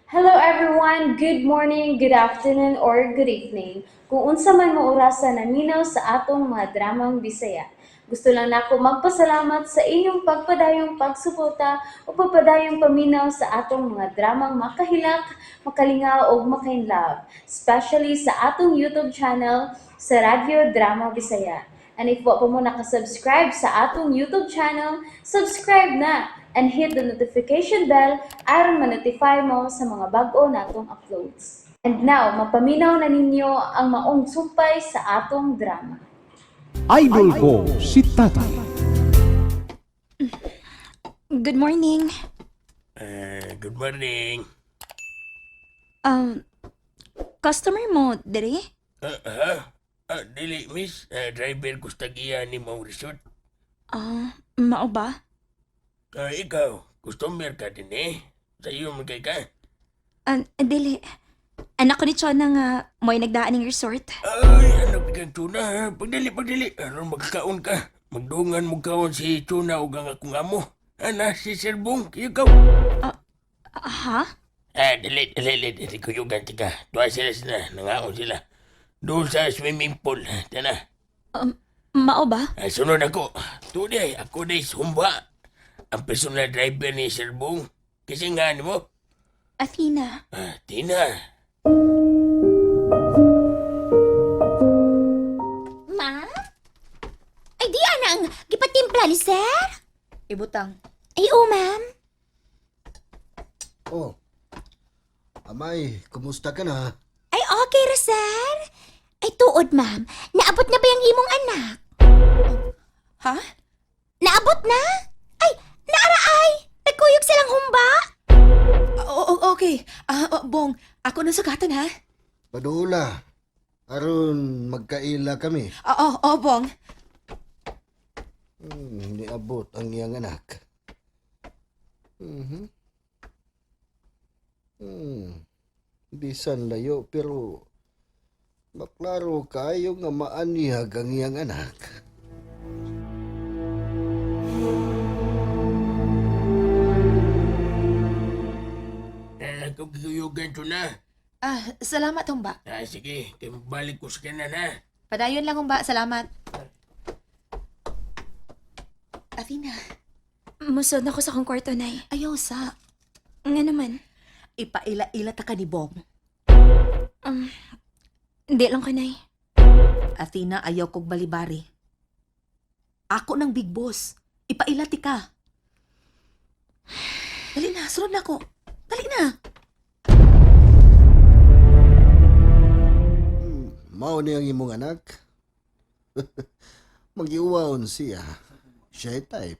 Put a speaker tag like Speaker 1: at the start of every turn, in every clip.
Speaker 1: Hello everyone, good morning, good afternoon, or good evening. Kung unsa man mo orasan naminaw sa atong mga dramang Bisaya. Gusto lang nako magpasalamat sa inyong pagpadayong pagsuporta o pagpadayong paminaw sa atong mga dramang makahilak, makalingaw o makainlove, especially sa atong YouTube channel sa Radyo Drama Bisaya. And if wa pa mo nakasubscribe sa atong YouTube channel, subscribe na and hit the notification bell aron ma-notify mo sa mga bag-o natong uploads. And now, mapaminaw na ninyo ang maong sumpay sa atong drama.
Speaker 2: Idol ko si Tata.
Speaker 3: Good morning.
Speaker 4: Good morning.
Speaker 3: Um, Customer mo, dere?
Speaker 4: Dili, miss. Driver ko sa tagiya ni mong resort.
Speaker 3: Mao ba?
Speaker 4: Ikaw, customer ka din eh. Sa iyo magkay ka.
Speaker 3: Dili. Anak ko ni Chona nga mo'y nagdaan ng resort.
Speaker 4: Ay, anak ni kang tuna ha. Pagdali. Aron magkakaon ka. Magdungan mo kaon si tuna o ang akong amo. Ana, si Sir Bong, ikaw.
Speaker 3: Ha?
Speaker 4: Dali. Kuyugan tika. Tuwa sila. Nangaon sila. Doon sa swimming pool. Tana.
Speaker 3: Mao ba?
Speaker 4: Sunod ako. Today, ako na sumba. Ang personal driver ni Sir Bong. Kasi nga ano mo?
Speaker 3: Athena.
Speaker 4: Tina.
Speaker 5: Ma? Ay, di anang gipatimpla ni sir?
Speaker 3: Ibutang.
Speaker 5: Ay, oo, ma'am.
Speaker 6: Oh, Amay, kumusta ka na?
Speaker 5: Ay, okay ra, sir. Ay, tuod, ma'am. Naabot na ba yung imong anak?
Speaker 3: Ha?
Speaker 5: Naabot na? Ay, naara ay! Nagkuyog silang humba?
Speaker 3: Okay. Bong, ako na sugatan ha?
Speaker 6: Padula. Aron magkaila kami.
Speaker 3: Oo, Bong.
Speaker 6: Niabot ang iyang anak. Bisan layo pero maklaro kayo nga maanihag ang iyang anak.
Speaker 4: Kung kuyugan to na.
Speaker 3: Salamat humba.
Speaker 4: Sige, kaya magbalik ko sa kanan ha.
Speaker 3: Padayon lang humba, salamat. Athena. Musod na ko sa kong kwarto, nay. Ayaw sa. Nga naman.
Speaker 7: Ipaila-ila ta ka ni Bong.
Speaker 3: Hindi lang ka, nay.
Speaker 7: Athena, ayaw kog balibari. Ako ng big boss. Ipailati ka. Dali na, sunod na ako. Dali na.
Speaker 6: Mao ni ang imong anak? Magiuwaon siya. Siya type.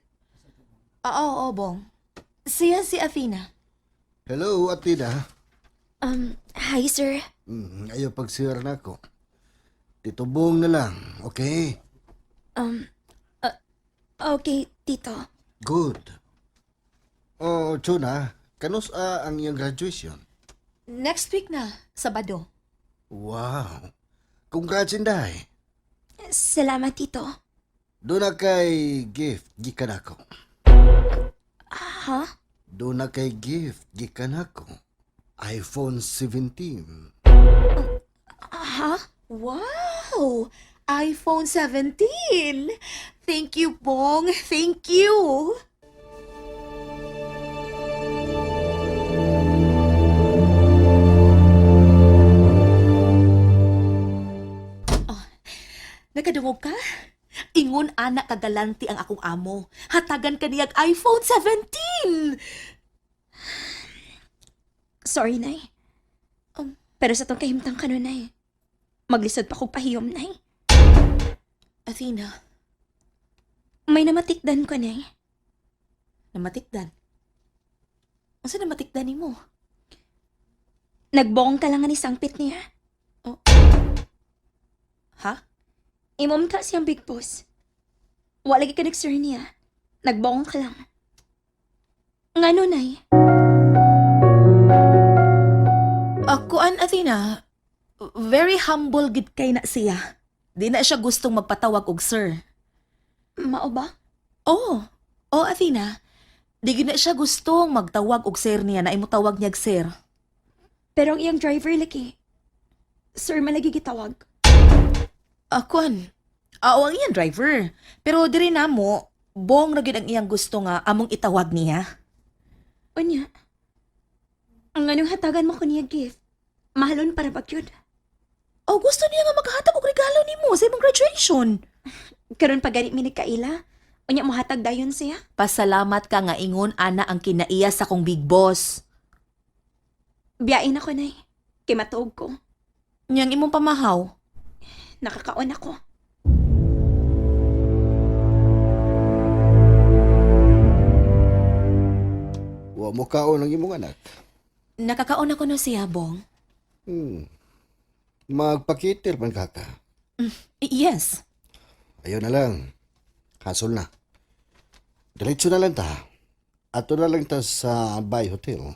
Speaker 7: Oo, Bong. Siya si Athena.
Speaker 6: Hello, Atina.
Speaker 3: Hi, sir.
Speaker 6: Ayaw pagsir na ko. Titubong na lang, okay?
Speaker 3: Okay, tito.
Speaker 6: Good. Oh, Chuna, kanus ang iyang graduation?
Speaker 7: Next week na, Sabado.
Speaker 6: Wow. Congrats, Inday.
Speaker 3: Salamat, tito.
Speaker 6: Doon na kay gift, gikan ako.
Speaker 3: Ha?
Speaker 6: Doon na kay gift, gikan ako. iPhone 17.
Speaker 3: Ha?
Speaker 7: Wow! iPhone 17! Thank you, Bong. Thank you. Nakadungog ka? Ingon anak kagalanti ang akong amo. Hatagan ka niyag iPhone 17!
Speaker 3: Sorry, nay. Pero sa tong kahimtang ka nun, nay. Maglisod pa kong pahiyom, nay.
Speaker 7: Athena,
Speaker 3: May namatikdan ko, nay.
Speaker 7: namatikdan. Asa namatikdan ni mo?
Speaker 3: Nagbong ka lang nga ni sangpit niya.
Speaker 7: Ha?
Speaker 3: Imom ta siyang big boss. Wala lagi ka nag-sir niya. Nagbong ka lang. Ngano, nay?
Speaker 7: Kuan, Athena, very humble gid kay na siya. Di na siya gustong magpatawag og sir.
Speaker 3: Mao ba?
Speaker 7: Oh, Athena, di gid na siya gustong magtawag og sir niya na imutawag niyag sir.
Speaker 3: Pero ang iyang driver lagi. Sir, malagi gitawag.
Speaker 7: Kuan. Ang iyang driver. Pero diri na mo, bong na gyud ang iyang gusto nga among itawag niya.
Speaker 3: Unya. Ang anong hatagan mo ko niya gift? Mahalon para ba yun?
Speaker 7: O gusto niya nga maghatag og regalo nimo sa imong graduation.
Speaker 3: Karon pa gani mi nagkaila. Unya mo hatag dayon siya.
Speaker 7: Pasalamat ka nga ingon ana ang kinaiya sa kong big boss.
Speaker 3: Biyain ako nay. Kay matuog ko.
Speaker 7: Niyang imong pamahaw.
Speaker 3: Nakakaon ako.
Speaker 6: Wa mo kaon ang imong anak.
Speaker 7: Nakakaon ako no siya, Bong.
Speaker 6: Magpakitir man kaka.
Speaker 7: Yes.
Speaker 6: Ayaw na lang. Hasol na. Diretso na lang ta. Ato na lang ta sa Bay Hotel.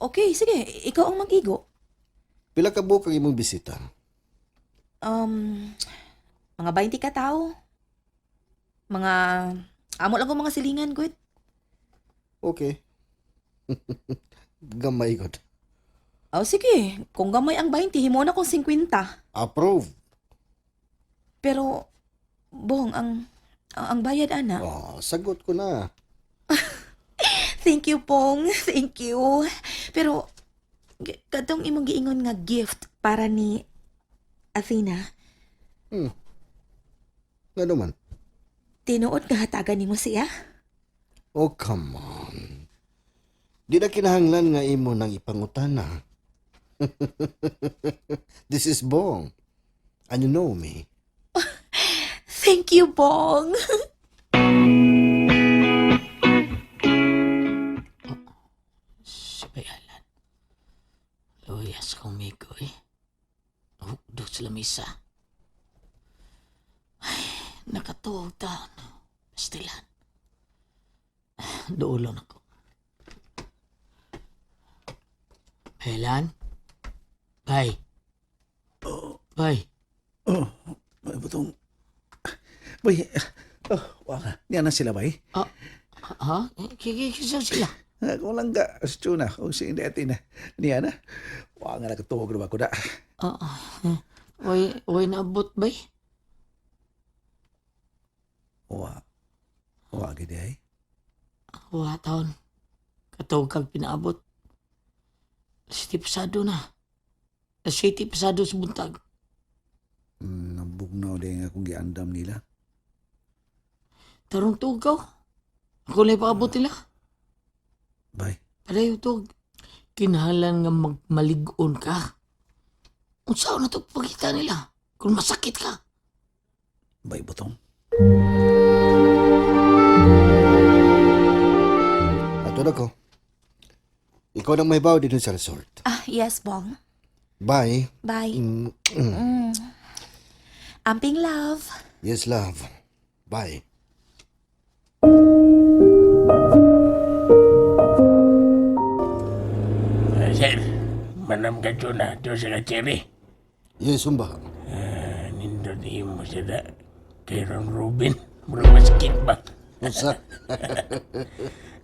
Speaker 7: Okay, sige. Ikaw ang mag-igo.
Speaker 6: Pila ka buok ang imong bisita?
Speaker 7: Mga 20 ka tao. Mga... Amo lang ko mga silingan, good.
Speaker 6: Okay. Gamay god.
Speaker 7: Sige. Kung gamay ang 20, himo na kong 50.
Speaker 6: Approve.
Speaker 7: Pero, Bong, ang bayad, ana.
Speaker 6: Sagot ko na.
Speaker 7: Thank you, Pong. Thank you. Pero, katong imong giingon nga gift para ni Athena,
Speaker 6: Nga naman.
Speaker 7: tinuod nga hatagan nimo siya?
Speaker 6: Oh, come on. Di na kinahanglan nga imo nang ipangutana. This is Bong. And you know me.
Speaker 7: Thank you, Bong.
Speaker 8: Sabayalan. Loyas kong mikoy. Hukdo sa lamisa. Ay, nakatuog taon. Pastilan. Doolon ako. Bayalan? Bay. Bay.
Speaker 2: May butong... Bay, wala. Yan na sila, bay.
Speaker 8: Ha? Kikisa sila.
Speaker 2: Kung lang ka, si Chuna, kung si hindi atin na. Niya na. Wala nga nakatuhog na ba ko na.
Speaker 8: Way naabot, bay?
Speaker 2: Wala gini ay.
Speaker 8: Wa taon. Katuog kag pinaabot. City pasado na. City pasado sa buntag.
Speaker 2: Nabugnaw din akong giandam nila.
Speaker 8: Tarong tugaw. Ako lang paabot nila.
Speaker 2: Bay,
Speaker 8: Padayo tug. Kinahanglan nga magmaligon ka. Unsa na to pagkita nila? Kung masakit ka.
Speaker 2: bay butong.
Speaker 6: Ato na ko. Ikaw nang mahibaw dito sa resort.
Speaker 7: Yes, Bong.
Speaker 6: Bye.
Speaker 7: Bye. Amping love.
Speaker 6: Yes, love. Bye.
Speaker 4: Sir, manam ka na to sa kacheri.
Speaker 6: Yes, umba.
Speaker 4: Nindot mo siya da. Kay Ron Rubin. Murag maskit ba?
Speaker 6: Usa.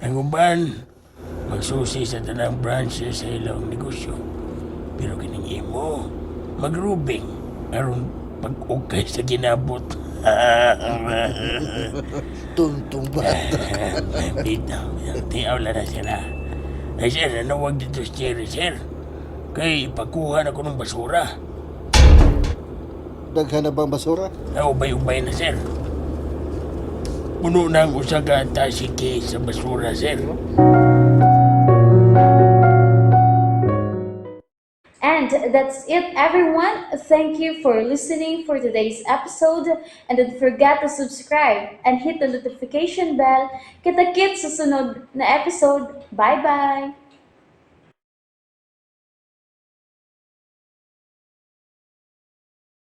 Speaker 4: Ang uban, magsusi sa tanang branches sa ilang negosyo. Pero kining imo, magrubing. Aron pag-ukay sa ginabot.
Speaker 6: Tuntong bata.
Speaker 4: Bitaw, tiyaw lang na sila. Ay sir, nanawag dito si Jerry, sir. Kay pagkuha na ko ng basura.
Speaker 6: Daghan na bang basura?
Speaker 4: Naubay-ubay na, sir. Puno na ang usaga at tasike sa basura, sir.
Speaker 1: And that's it, everyone. Thank you for listening for today's episode. And don't forget to subscribe and hit the notification bell. Kita-kits sa sunod na episode. Bye-bye!